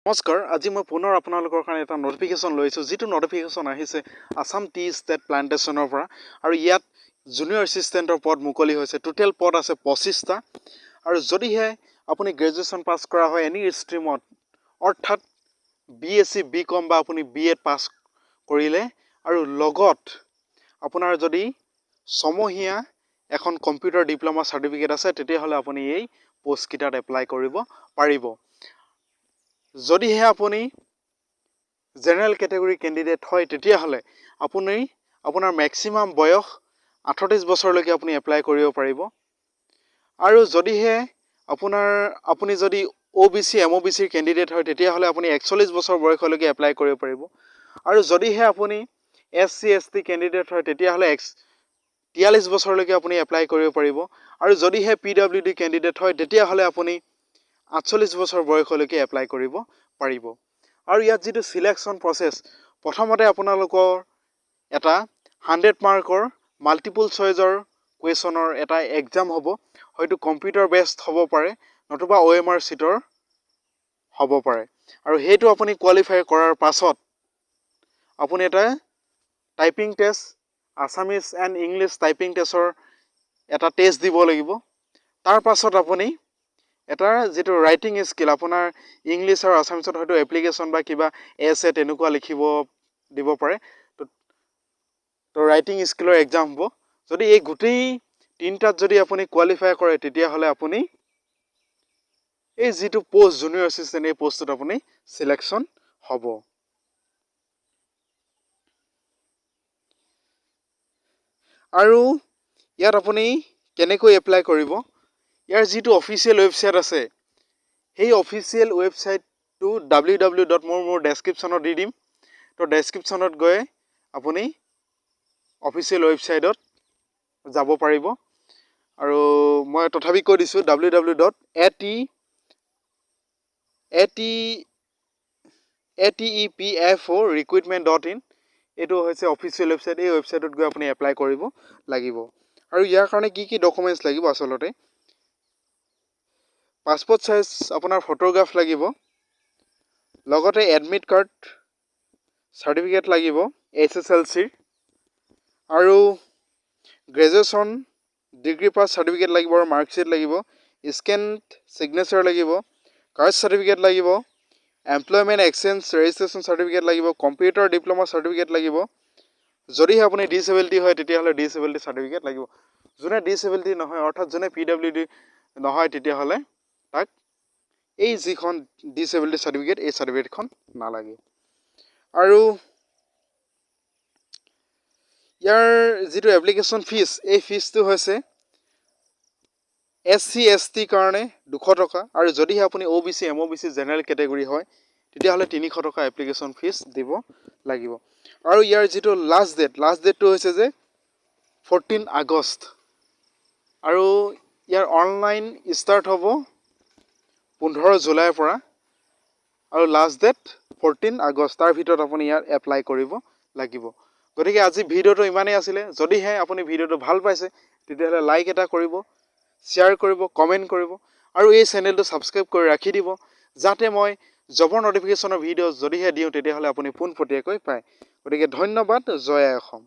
নমস্কাৰ আজি মই পুনৰ আপোনালোকৰ কাৰণে এটা নটিফিকেশ্যন লৈছোঁ যিটো নটিফিকেশ্যন আহিছে আসাম টি ষ্টেট প্লান্টেশ্যনৰ পৰা আৰু ইয়াত জুনিয়ৰ এছিষ্টেণ্টৰ পদ মুকলি হৈছে টোটেল পদ আছে 25টা আৰু যদিহে আপুনি গ্ৰেজুৱেশ্যন পাছ কৰা হয় এনি ষ্ট্ৰীমত অৰ্থাৎ BSc BCom বা আপুনি B.Ed পাছ কৰিলে আৰু লগত আপোনাৰ যদি ছমহীয়া এখন কম্পিউটাৰ ডিপ্ল'মা চাৰ্টিফিকেট আছে তেতিয়াহ'লে আপুনি এই পোষ্টকেইটাত এপ্লাই কৰিব পাৰিব যদিহে আপুনি জেনেৰেল কেটেগৰী কেণ্ডিডেট হয় তেতিয়াহ'লে আপুনি আপোনাৰ মেক্সিমাম বয়স 38 বছৰলৈকে আপুনি এপ্লাই কৰিব পাৰিব আৰু যদিহে আপুনি যদি OBC MOBC কেণ্ডিডেট হয় তেতিয়াহ'লে আপুনি 41 বছৰ বয়সলৈকে এপ্লাই কৰিব পাৰিব আৰু যদিহে আপুনি SC ST কেণ্ডিডেট হয় তেতিয়াহ'লে 43 বছৰলৈকে আপুনি এপ্লাই কৰিব পাৰিব আৰু যদিহে PWD কেণ্ডিডেট হয় তেতিয়াহ'লে আপুনি 48 বছৰ বয়সলৈকে এপ্লাই কৰিব পাৰিব আৰু ইয়াত যিটো সিলেকশ্যন প্ৰসেস প্ৰথমতে আপোনালোকৰ এটা 100 মাৰ্কৰ মাল্টিপল চইজৰ কুৱেশ্যনৰ এটা এক্সাম হ'ব হয়তো কম্পিউটাৰ বেসড হ'ব পাৰে নতুবা OMR সিটৰ হ'ব পাৰে আৰু হেতু আপুনি কোৱালিফাই কৰাৰ পাছত আপুনি এটা typing test Assamese and English typing টেষ্টৰ এটা টেষ্ট দিব লাগিব তাৰ পাছত আপুনি এটা যেটো ৰাইটিং স্কিল আপোনাৰ ইংলিছ আৰু আসামিছত হয়তো এপ্লিকেশ্যন বা কিবা এছে তেনেকুৱা লিখিব দিব পাৰে তো ৰাইটিং স্কিলৰ এক্সাম হ'ব যদি এই গোটেই তিনটাত যদি আপুনি কোৱালিফাই কৰে তেতিয়াহ'লে আপুনি এই যেটো পোষ্ট জুনিয়ৰ এছিষ্টেণ্ট এই পোষ্টত আপুনি সিলেকশ্যন হ'ব আৰু ইয়াত আপুনি কেনেকৈ এপ্লাই কৰিব ইয়াৰ যেটো অফিচিয়েল ৱেবসাইট আছে সেই অফিচিয়েল ৱেবসাইটটো www. মোৰ ডেসক্ৰিপচনত দি দিম তো ডেসক্ৰিপচনত গৈ আপুনি অফিচিয়েল ৱেবসাইটত যাব পাৰিব আৰু মই তথাপি কৈ দিছো www.atepforecruitment.in এটো হৈছে অফিচিয়েল ৱেবসাইট এই ৱেবসাইটত গৈ আপুনি এপ্লাই কৰিব লাগিব আৰু ইয়াৰ কাৰণে কি ডকুমেন্টছ লাগিব আসলতে পাসপোৰ্ট সাইজ আপোনাৰ ফটোগ্ৰাফ লাগিব লগতে এডমিট কাৰ্ড সাৰ্টিফিকেট লাগিব SSLC আৰু গ্ৰেজুৱেশ্যন ডিগ্ৰী পাছ সাৰ্টিফিকেট লাগিব আৰু মাৰ্কশিট লাগিব স্ক্যান সিগনেচাৰ লাগিব কাষ্ট সাৰ্টিফিকেট লাগিব এমপ্লয়মেন্ট এক্সচেঞ্জ ৰেজিষ্ট্ৰেচন সাৰ্টিফিকেট লাগিব কম্পিউটাৰ ডিপ্লোমা সাৰ্টিফিকেট লাগিব যদিহে আপুনি ডিসেবিলিটি হয় তেতিয়াহ'লে ডিসেবিলিটি সাৰ্টিফিকেট লাগিব যোনে ডিসেবিলিটি নহয় অৰ্থাৎ যোনে PWD নহয় তেতিয়াহ'লে তাক এই যিখন ডিসেবিলিটি সাৰ্টিফিকেট এই সাৰ্টিফিকেটখন নালাগে আৰু ইয়াৰ যেটো এপ্লিকেশন ফিস এই ফিসটো হৈছে SC ST কাৰণে 200 টকা আৰু যদিহে আপুনি OBC MOBC জেনেৰেল কেটেগৰী হয় তেতিয়াহ'লে 300 টকা এপ্লিকেশন ফিস দিব লাগিব আৰু ইয়াৰ যেটো লাষ্ট ডেটটো হৈছে যে 14 আগষ্ট আৰু ইয়াৰ অনলাইন স্টাৰ্ট হ'ব 15 জুলাইৰ পৰা আৰু লাষ্ট ডেট 14 আগষ্ট তাৰ ভিতৰত আপুনি ইয়াৰ এপ্লাই কৰিব লাগিব গতিকে আজি ভিডিওটো ইমানেই আছিল যদিহে আপুনি ভিডিওটো ভাল পাইছে তেতিয়াহ'লে লাইক এটা কৰিব শ্বেয়াৰ কৰিব কমেন্ট কৰিব আৰু এই চেনেলটো সাবস্ক্ৰাইব কৰি ৰাখি দিব যাতে মই জবৰ নটিফিকেশনৰ ভিডিও যদিহে দিও তেতিয়াহ'লে আপুনি পোনপটীয়াকৈ পায় গতিকে ধন্যবাদ জয় অসম